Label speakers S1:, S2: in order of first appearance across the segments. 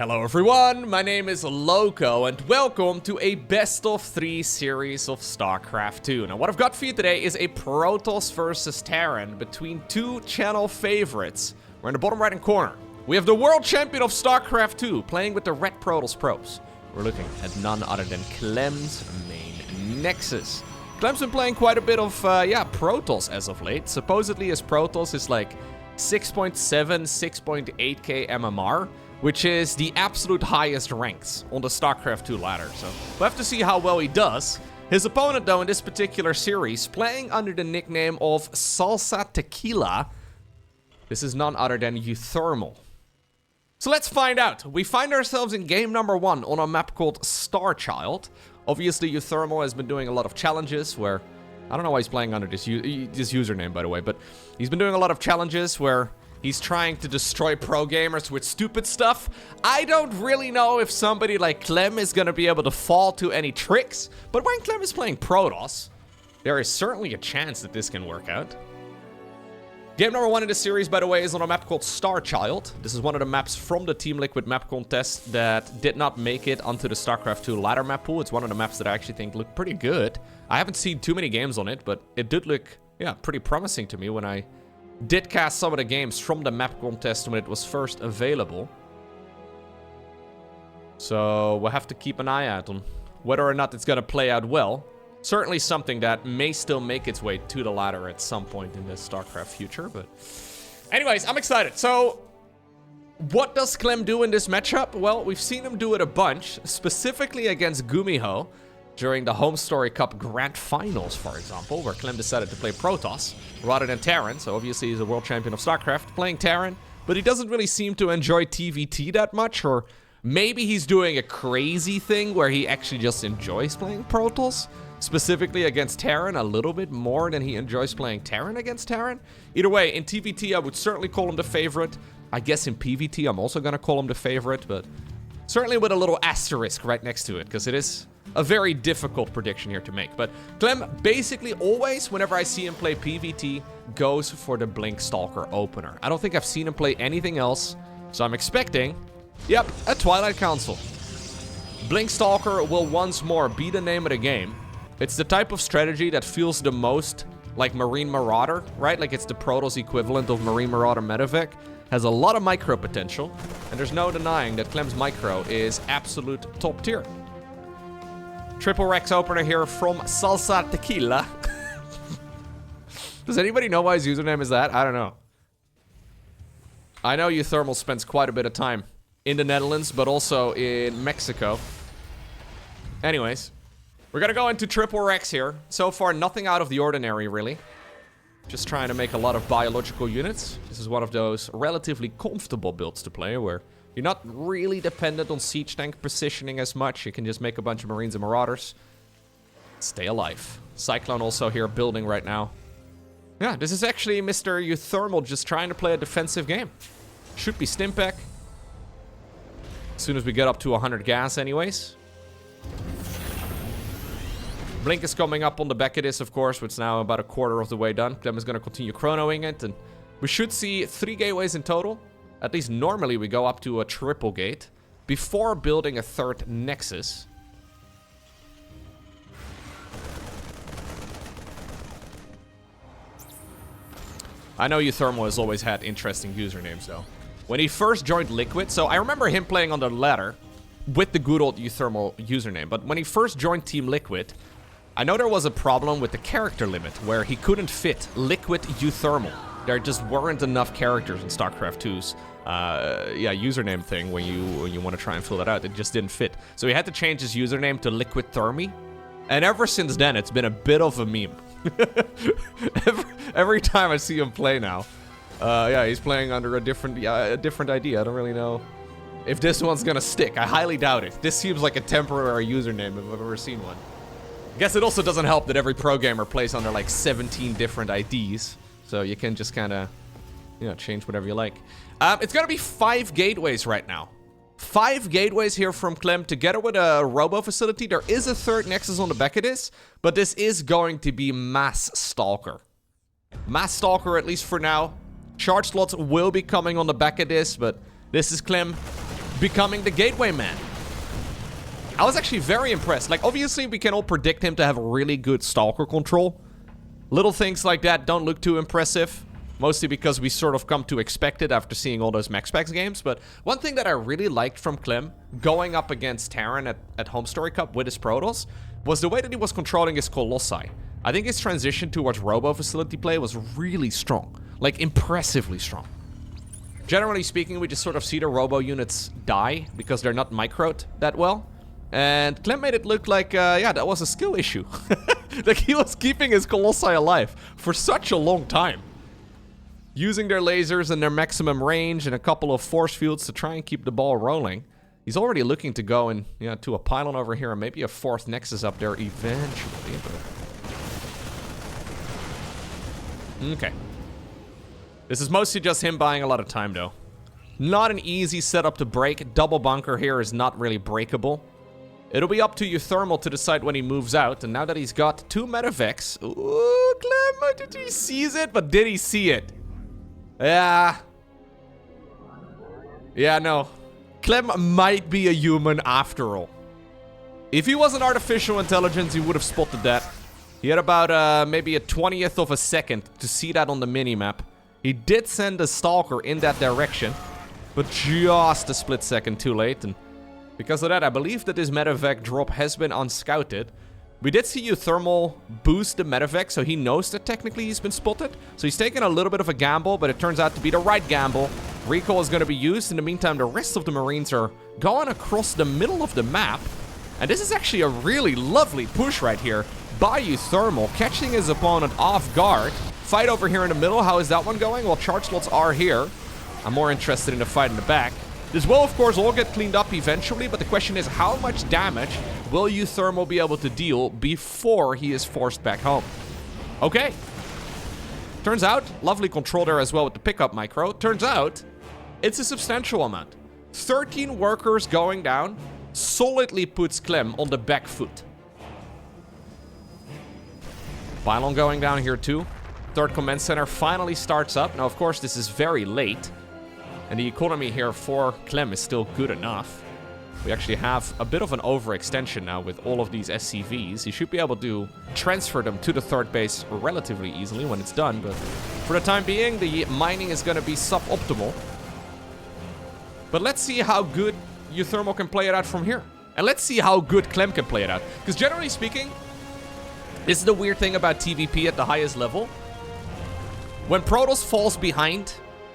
S1: Hello everyone, my name is Lowko and welcome to a best of 3 series of StarCraft 2. Now what I've got for you today is a Protoss versus Terran between two channel favorites. We're in the bottom right hand corner. We have the world champion of StarCraft 2 playing with the red Protoss probes. We're looking at none other than Clem's main Nexus. Clem's been playing quite a bit of Protoss as of late. Supposedly his Protoss is like 6.7, 6.8k MMR. Which is the absolute highest ranks on the StarCraft 2 ladder. So we'll have to see how well he does. His opponent, though, in this particular series, playing under the nickname of Salsa Tequila. This is none other than uThermal. So let's find out. We find ourselves in game number 1 on a map called Starchild. Obviously, uThermal has been doing a lot of challenges where... I don't know why he's playing under this username, by the way, but he's been doing a lot of challenges where... he's trying to destroy pro gamers with stupid stuff. I don't really know if somebody like Clem is going to be able to fall to any tricks. But when Clem is playing Protoss, there is certainly a chance that this can work out. Game number 1 in the series, by the way, is on a map called Starchild. This is one of the maps from the Team Liquid map contest that did not make it onto the StarCraft 2 ladder map pool. It's one of the maps that I actually think look pretty good. I haven't seen too many games on it, but it did look, pretty promising to me when I... did cast some of the games from the map contest when it was first available. So we'll have to keep an eye out on whether or not it's going to play out well. Certainly something that may still make its way to the ladder at some point in the StarCraft future. But anyways, I'm excited. So what does Clem do in this matchup? Well, we've seen him do it a bunch, specifically against Gumiho. During the Home Story Cup Grand Finals, for example, where Clem decided to play Protoss rather than Terran. So obviously he's a world champion of StarCraft playing Terran, but he doesn't really seem to enjoy TVT that much, or maybe he's doing a crazy thing where he actually just enjoys playing Protoss, specifically against Terran, a little bit more than he enjoys playing Terran against Terran. Either way, in TVT I would certainly call him the favorite. I guess in PVT I'm also going to call him the favorite, but certainly with a little asterisk right next to it, because it is a very difficult prediction here to make. But Clem basically always, whenever I see him play PvT, goes for the Blink Stalker opener. I don't think I've seen him play anything else, so I'm expecting, a Twilight Council. Blink Stalker will once more be the name of the game. It's the type of strategy that feels the most like Marine Marauder, right? Like it's the Protoss equivalent of Marine Marauder Medevac. Has a lot of micro potential, and there's no denying that Clem's micro is absolute top tier. Triple Rex opener here from Salsa Tequila. Does anybody know why his username is that? I don't know. I know uThermal spends quite a bit of time in the Netherlands, but also in Mexico. Anyways, we're gonna go into Triple Rex here. So far, nothing out of the ordinary, really. Just trying to make a lot of biological units. This is one of those relatively comfortable builds to play where you're not really dependent on siege tank positioning as much. You can just make a bunch of Marines and Marauders. Stay alive. Cyclone also here building right now. Yeah, this is actually Mr. uThermal just trying to play a defensive game. Should be Stimpack. As soon as we get up to 100 gas anyways. Blink is coming up on the back of this, of course, which is now about a quarter of the way done. Clem is going to continue chronoing it, and we should see 3 gateways in total. At least normally we go up to a triple gate before building a 3rd Nexus. I know uThermal has always had interesting usernames though. When he first joined Liquid, so I remember him playing on the ladder with the good old uThermal username, but when he first joined Team Liquid, I know there was a problem with the character limit where he couldn't fit Liquid uThermal. There just weren't enough characters in StarCraft 2's username thing when you want to try and fill that out. It just didn't fit. So he had to change his username to Liquid Thermi. And ever since then, it's been a bit of a meme. every time I see him play now. He's playing under a different idea. I don't really know if this one's gonna stick. I highly doubt it. This seems like a temporary username if I've ever seen one. I guess it also doesn't help that every pro gamer plays under like 17 different IDs. So you can just kind of, change whatever you like. It's going to be 5 gateways right now. 5 gateways here from Clem together with a robo facility. There is a 3rd Nexus on the back of this, but this is going to be Mass Stalker. Mass Stalker, at least for now. Charge slots will be coming on the back of this, but this is Clem becoming the gateway man. I was actually very impressed. Like, obviously, we can all predict him to have really good Stalker control. Little things like that don't look too impressive. Mostly because we sort of come to expect it after seeing all those Max Packs games. But one thing that I really liked from Clem, going up against Terran at Home Story Cup with his Protoss, was the way that he was controlling his Colossi. I think his transition towards Robo Facility play was really strong. Like, impressively strong. Generally speaking, we just sort of see the Robo units die because they're not microed that well. And Clem made it look like, yeah, that was a skill issue. Like, he was keeping his Colossi alive for such a long time. Using their lasers and their maximum range and a couple of force fields to try and keep the ball rolling. He's already looking to go in, to a pylon over here and maybe a fourth Nexus up there eventually. But... okay. This is mostly just him buying a lot of time, though. Not an easy setup to break. Double bunker here is not really breakable. It'll be up to uThermal to decide when he moves out. And now that he's got 2 Metavex... ooh, Clem, did he seize it? But did he see it? Yeah. Yeah, no. Clem might be a human after all. If he was an artificial intelligence, he would have spotted that. He had about maybe a 20th of a second to see that on the minimap. He did send a Stalker in that direction, but just a split second too late. And because of that, I believe that this Medevac drop has been unscouted. We did see uThermal boost the Medevac, so he knows that technically he's been spotted. So he's taken a little bit of a gamble, but it turns out to be the right gamble. Recall is going to be used. In the meantime, the rest of the Marines are going across the middle of the map. And this is actually a really lovely push right here by uThermal, catching his opponent off guard. Fight over here in the middle. How is that one going? Well, charge slots are here. I'm more interested in the fight in the back. This will, of course, all get cleaned up eventually, but the question is how much damage will uThermal be able to deal before he is forced back home? Okay. Turns out, lovely control there as well with the pickup micro. Turns out, it's a substantial amount. 13 workers going down solidly puts Clem on the back foot. Pylon going down here too. Third command center finally starts up. Now, of course, this is very late. And the economy here for Clem is still good enough. We actually have a bit of an overextension now with all of these SCVs. You should be able to transfer them to the third base relatively easily when it's done. But for the time being, the mining is going to be suboptimal. But let's see how good uThermal can play it out from here. And let's see how good Clem can play it out. Because generally speaking, this is the weird thing about TVP at the highest level. When Protoss falls behind,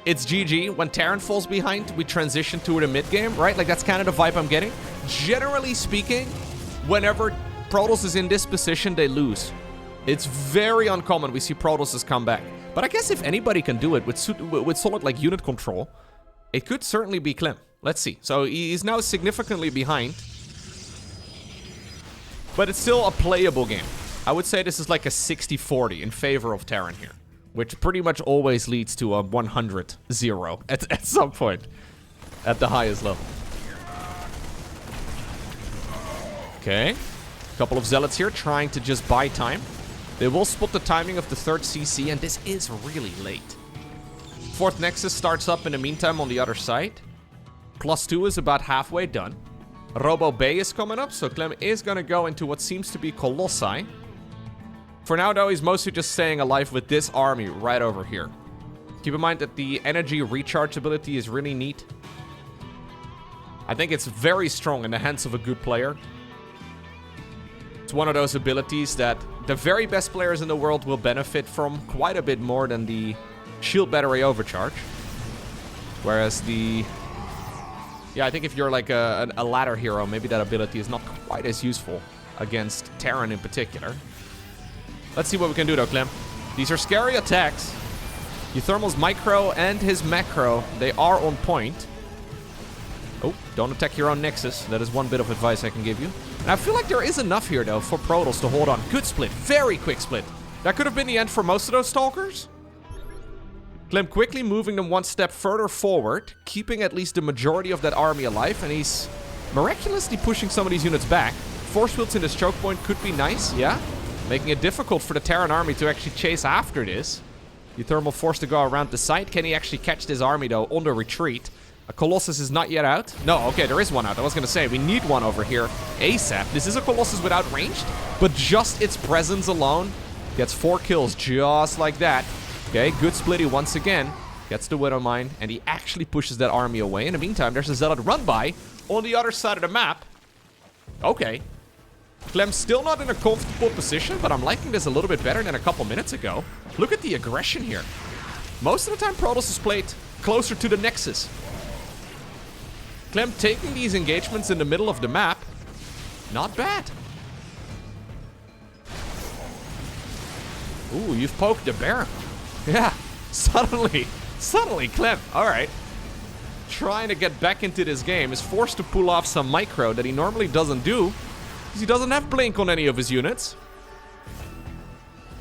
S1: it's GG. When Terran falls behind, we transition to the mid game, right? Like, that's kind of the vibe I'm getting. Generally speaking, whenever Protoss is in this position, they lose. It's very uncommon we see Protoss come back. But I guess if anybody can do it with solid, like, unit control, it could certainly be Clem. Let's see. So he's now significantly behind. But it's still a playable game. I would say this is like a 60-40 in favor of Terran here, which pretty much always leads to a 100-0 at some point at the highest level. Okay. A couple of Zealots here trying to just buy time. They will spot the timing of the third CC, and this is really late. Fourth Nexus starts up in the meantime on the other side. +2 is about halfway done. Robo Bay is coming up, so Clem is going to go into what seems to be Colossi. For now, though, he's mostly just staying alive with this army right over here. Keep in mind that the energy recharge ability is really neat. I think it's very strong in the hands of a good player. It's one of those abilities that the very best players in the world will benefit from quite a bit more than the shield battery overcharge. Whereas the... yeah, I think if you're like a ladder hero, maybe that ability is not quite as useful against Terran in particular. Let's see what we can do though, Clem. These are scary attacks. uThermal's micro and his macro, they are on point. Oh, don't attack your own Nexus. That is one bit of advice I can give you. And I feel like there is enough here though for Protoss to hold on. Good split, very quick split. That could have been the end for most of those Stalkers. Clem quickly moving them one step further forward, keeping at least the majority of that army alive, and he's miraculously pushing some of these units back. Force fields in this choke point could be nice, yeah. Making it difficult for the Terran army to actually chase after this. uThermal forced to go around the side. Can he actually catch this army, though, on the retreat? A Colossus is not yet out. No, okay, there is one out. I was going to say, we need one over here ASAP. This is a Colossus without ranged, but just its presence alone gets 4 kills just like that. Okay, good splitty once again. Gets the Widow Mine, and he actually pushes that army away. In the meantime, there's a Zealot run by on the other side of the map. Okay. Clem's still not in a comfortable position, but I'm liking this a little bit better than a couple minutes ago. Look at the aggression here. Most of the time, Protoss is played closer to the Nexus. Clem taking these engagements in the middle of the map. Not bad. Ooh, you've poked the Baron. Yeah, suddenly, Clem. All right. Trying to get back into this game is forced to pull off some micro that he normally doesn't do. Because he doesn't have blink on any of his units.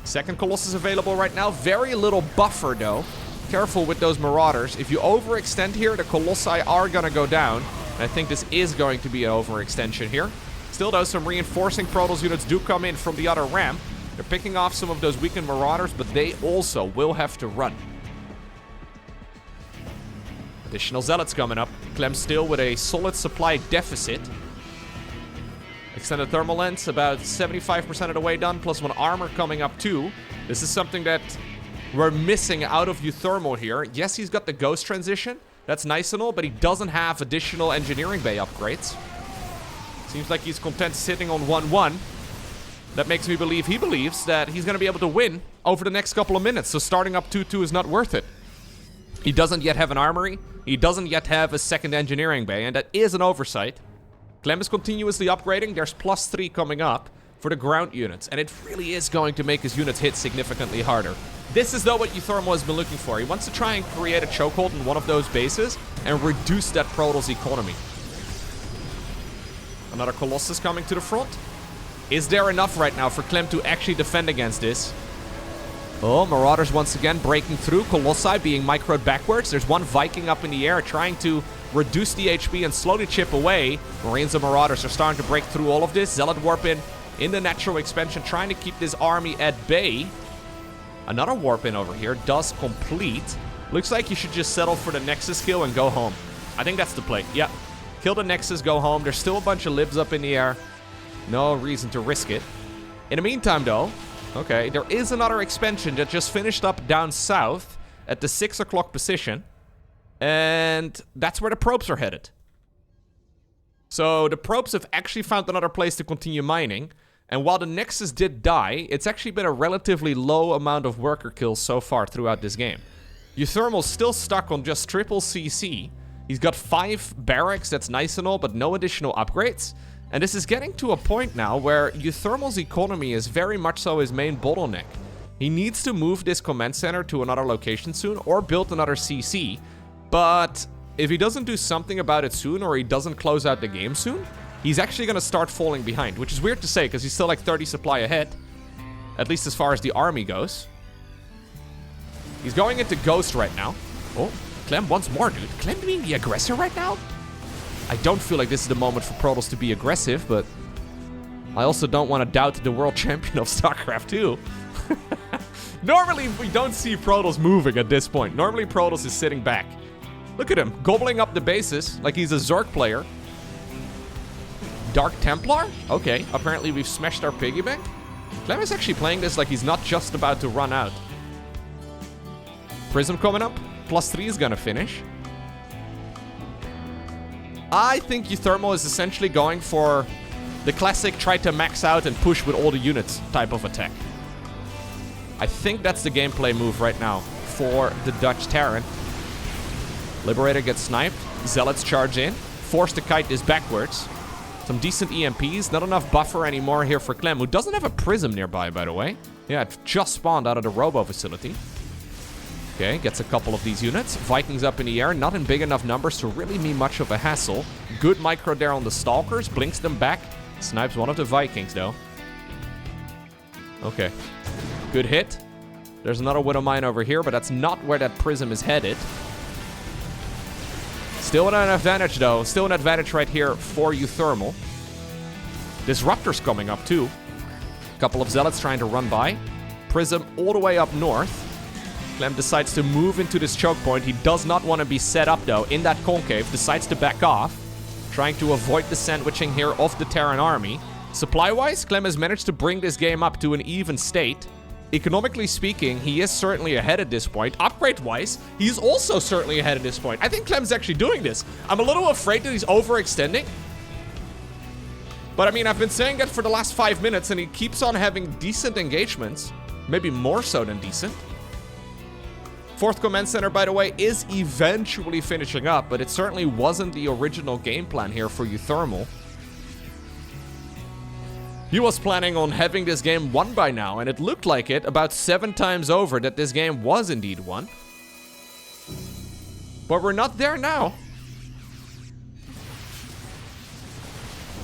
S1: Second Colossus available right now. Very little buffer, though. Careful with those Marauders. If you overextend here, the Colossi are going to go down. And I think this is going to be an overextension here. Still, though, some reinforcing Protoss units do come in from the other ramp. They're picking off some of those weakened Marauders, but they also will have to run. Additional Zealots coming up. Clem still with a solid supply deficit. Extended thermal lens, about 75% of the way done, plus 1 armor coming up too. This is something that we're missing out of uThermal here. Yes, he's got the Ghost transition. That's nice and all, but he doesn't have additional engineering bay upgrades. Seems like he's content sitting on 1-1. That makes me believe he believes that he's going to be able to win over the next couple of minutes. So starting up 2-2 is not worth it. He doesn't yet have an armory. He doesn't yet have a second engineering bay, and that is an oversight. Clem is continuously upgrading. There's +3 coming up for the ground units, and it really is going to make his units hit significantly harder. This is, though, what uThermal has been looking for. He wants to try and create a chokehold in one of those bases and reduce that Protoss economy. Another Colossus coming to the front. Is there enough right now for Clem to actually defend against this? Oh, Marauders once again breaking through. Colossi being microed backwards. There's one Viking up in the air trying to reduce the HP and slowly chip away. Marines and Marauders are starting to break through all of this. Zealot warp in the natural expansion, trying to keep this army at bay. Another warp in over here does complete. Looks like you should just settle for the Nexus kill and go home. I think that's the play. Yep. Kill the Nexus, go home. There's still a bunch of libs up in the air. No reason to risk it. In the meantime, though, okay, there is another expansion that just finished up down south at the 6 o'clock position. And that's where the probes are headed. So the probes have actually found another place to continue mining. And while the Nexus did die, it's actually been a relatively low amount of worker kills so far throughout this game. uThermal's still stuck on just triple CC. He's got 5 barracks, that's nice and all, but no additional upgrades. And this is getting to a point now where uThermal's economy is very much so his main bottleneck. He needs to move this command center to another location soon or build another CC. But if he doesn't do something about it soon, or he doesn't close out the game soon, he's actually going to start falling behind, which is weird to say because he's still like 30 supply ahead, at least as far as the army goes. He's going into Ghost right now. Oh, Clem once more, dude. Clem being the aggressor right now? I don't feel like this is the moment for Protoss to be aggressive, but I also don't want to doubt the world champion of StarCraft 2. Normally, we don't see Protoss moving at this point. Normally, Protoss is sitting back. Look at him, gobbling up the bases like he's a Zerg player. Dark Templar? Okay, apparently we've smashed our piggy bank. Clem is actually playing this like he's not just about to run out. Prism coming up. +3 is gonna finish. I think uThermal is essentially going for the classic try to max out and push with all the units type of attack. I think that's the gameplay move right now for the Dutch Terran. Liberator gets sniped. Zealots charge in. Force to kite this backwards. Some decent EMPs. Not enough buffer anymore here for Clem, who doesn't have a prism nearby, by the way. Yeah, it just spawned out of the robo facility. Okay, gets a couple of these units. Vikings up in the air, not in big enough numbers to really be much of a hassle. Good micro there on the Stalkers, blinks them back. Snipes one of the Vikings, though. Okay, good hit. There's another Widow Mine over here, but that's not where that prism is headed. Still an advantage, though. Still an advantage right here for uThermal. Disruptor's coming up, too. A couple of Zealots trying to run by. Prism all the way up north. Clem decides to move into this choke point. He does not want to be set up, though, in that concave. Decides to back off, trying to avoid the sandwiching here of the Terran army. Supply-wise, Clem has managed to bring this game up to an even state. Economically speaking, he is certainly ahead at this point. Upgrade-wise, he's also certainly ahead at this point. I think Clem's actually doing this. I'm a little afraid that he's overextending. But I mean, I've been saying that for the last 5 minutes, and he keeps on having decent engagements. Maybe more so than decent. 4th Command Center, by the way, is eventually finishing up, but it certainly wasn't the original game plan here for uThermal. He was planning on having this game won by now, and it looked like it about 7 times over that this game was indeed won. But we're not there now.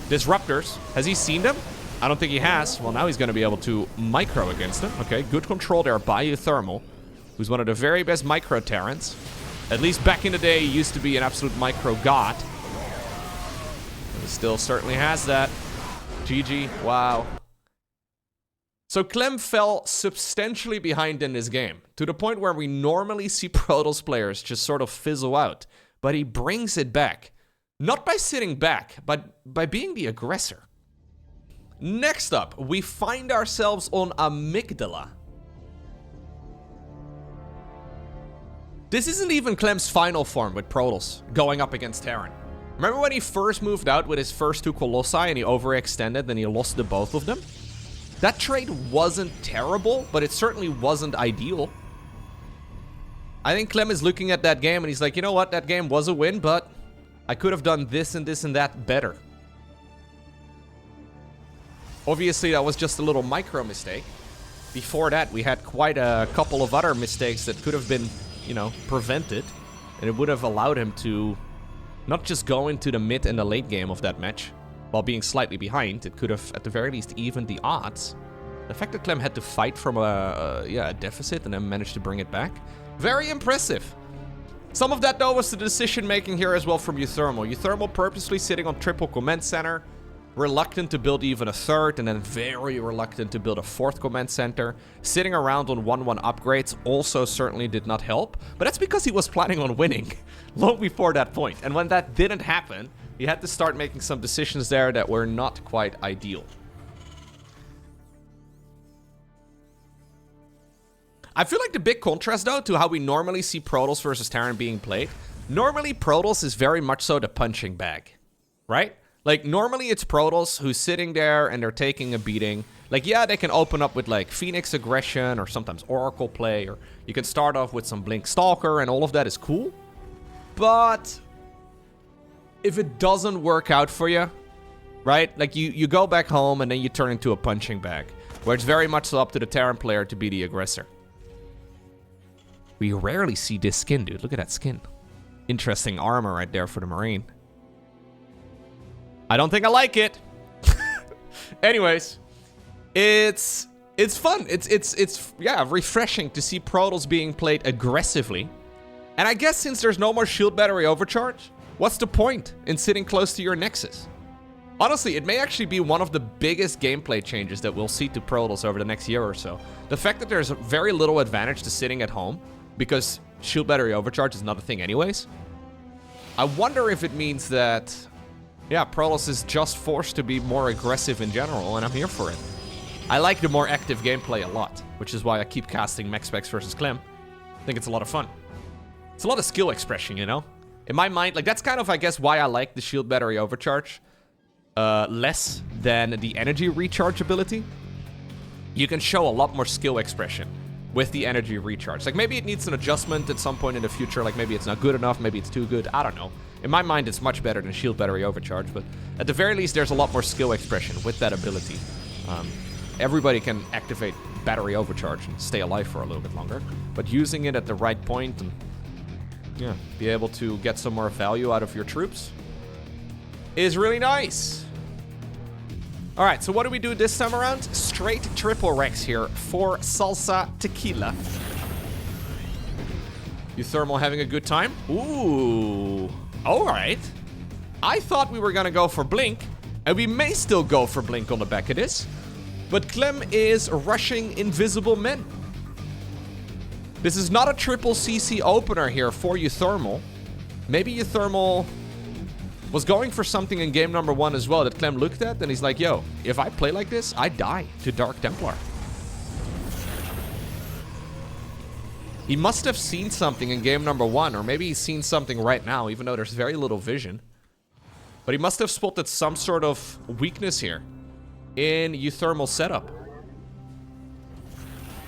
S1: Disruptors. Has he seen them? I don't think he has. Well, now he's going to be able to micro against them. Okay, good control there by uThermal, who's one of the very best micro Terrans. At least back in the day, he used to be an absolute micro god. And he still certainly has that. GG. Wow. So Clem fell substantially behind in this game, to the point where we normally see Protoss players just sort of fizzle out. But he brings it back. Not by sitting back, but by being the aggressor. Next up, we find ourselves on Amygdala. This isn't even Clem's final form with Protoss, going up against Terran. Remember when he first moved out with his first 2 Colossi and he overextended and he lost the both of them? That trade wasn't terrible, but it certainly wasn't ideal. I think Clem is looking at that game and he's like, you know what, that game was a win, but I could have done this and this and that better. Obviously, that was just a little micro mistake. Before that, we had quite a couple of other mistakes that could have been, you know, prevented. And it would have allowed him to not just go into the mid and the late game of that match while being slightly behind. It could have, at the very least, evened the odds. The fact that Clem had to fight from a deficit and then managed to bring it back. Very impressive. Some of that, though, was the decision-making here as well from uThermal. uThermal purposely sitting on triple command center. Reluctant to build even a 3rd, and then very reluctant to build a 4th command center. Sitting around on 1-1 upgrades also certainly did not help, but that's because he was planning on winning long before that point. And when that didn't happen, he had to start making some decisions there that were not quite ideal. I feel like the big contrast, though, to how we normally see Protoss versus Terran being played. Normally, Protoss is very much so the punching bag, right? Like, normally it's Protoss who's sitting there and they're taking a beating. Like, yeah, they can open up with, like, Phoenix aggression or sometimes Oracle play, or you can start off with some Blink Stalker, and all of that is cool. But if it doesn't work out for you, right? Like, you go back home and then you turn into a punching bag, where it's very much so up to the Terran player to be the aggressor. We rarely see this skin, dude. Look at that skin. Interesting armor right there for the Marine. I don't think I like it. Anyways, it's fun. It's yeah, refreshing to see Protoss being played aggressively. And I guess since there's no more shield battery overcharge, what's the point in sitting close to your Nexus? Honestly, it may actually be one of the biggest gameplay changes that we'll see to Protoss over the next year or so. The fact that there's very little advantage to sitting at home, because shield battery overcharge is not a thing anyways. I wonder if it means that, yeah, Protoss is just forced to be more aggressive in general, and I'm here for it. I like the more active gameplay a lot, which is why I keep casting MechSpecs versus Clem. I think it's a lot of fun. It's a lot of skill expression, you know? In my mind, like, that's kind of, I guess, why I like the shield battery overcharge less than the energy recharge ability. You can show a lot more skill expression with the energy recharge. Like, maybe it needs an adjustment at some point in the future, like maybe it's not good enough, maybe it's too good, I don't know. In my mind, it's much better than shield battery overcharge, but at the very least, there's a lot more skill expression with that ability. Everybody can activate battery overcharge and stay alive for a little bit longer, but using it at the right point and, yeah, be able to get some more value out of your troops is really nice. All right, so what do we do this time around? Straight triple Rex here for Salsa Tequila. uThermal having a good time? Ooh, all right. I thought we were gonna go for Blink, and we may still go for Blink on the back of this, but Clem is rushing Invisible Men. This is not a triple CC opener here for uThermal. Maybe uThermal was going for something in game number 1 as well that Clem looked at, and he's like, yo, if I play like this, I die to Dark Templar. He must have seen something in game number 1, or maybe he's seen something right now, even though there's very little vision. But he must have spotted some sort of weakness here in uThermal setup.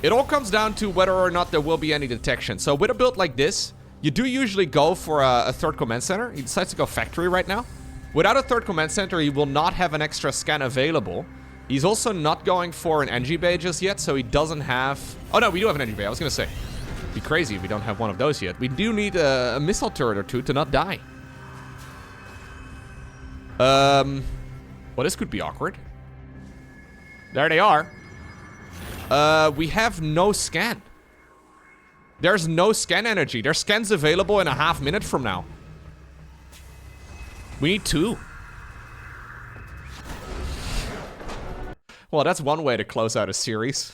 S1: It all comes down to whether or not there will be any detection. So with a build like this, you do usually go for a third command center. He decides to go factory right now. Without a third command center, he will not have an extra scan available. He's also not going for an NG bay just yet, so he doesn't have... Oh no, we do have an NG bay, I was gonna say. It'd be crazy if we don't have one of those yet. We do need a missile turret or two to not die. Well, this could be awkward. There they are. We have no scan. There's no scan energy. There's scans available in a half minute from now. We need 2. Well, that's one way to close out a series.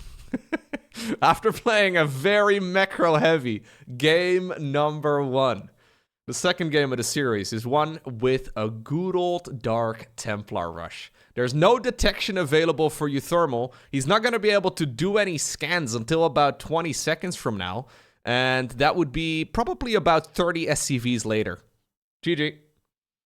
S1: After playing a very macro-heavy game number 1. The second game of the series is one with a good old Dark Templar rush. There's no detection available for uThermal. He's not going to be able to do any scans until about 20 seconds from now. And that would be probably about 30 SCVs later. GG.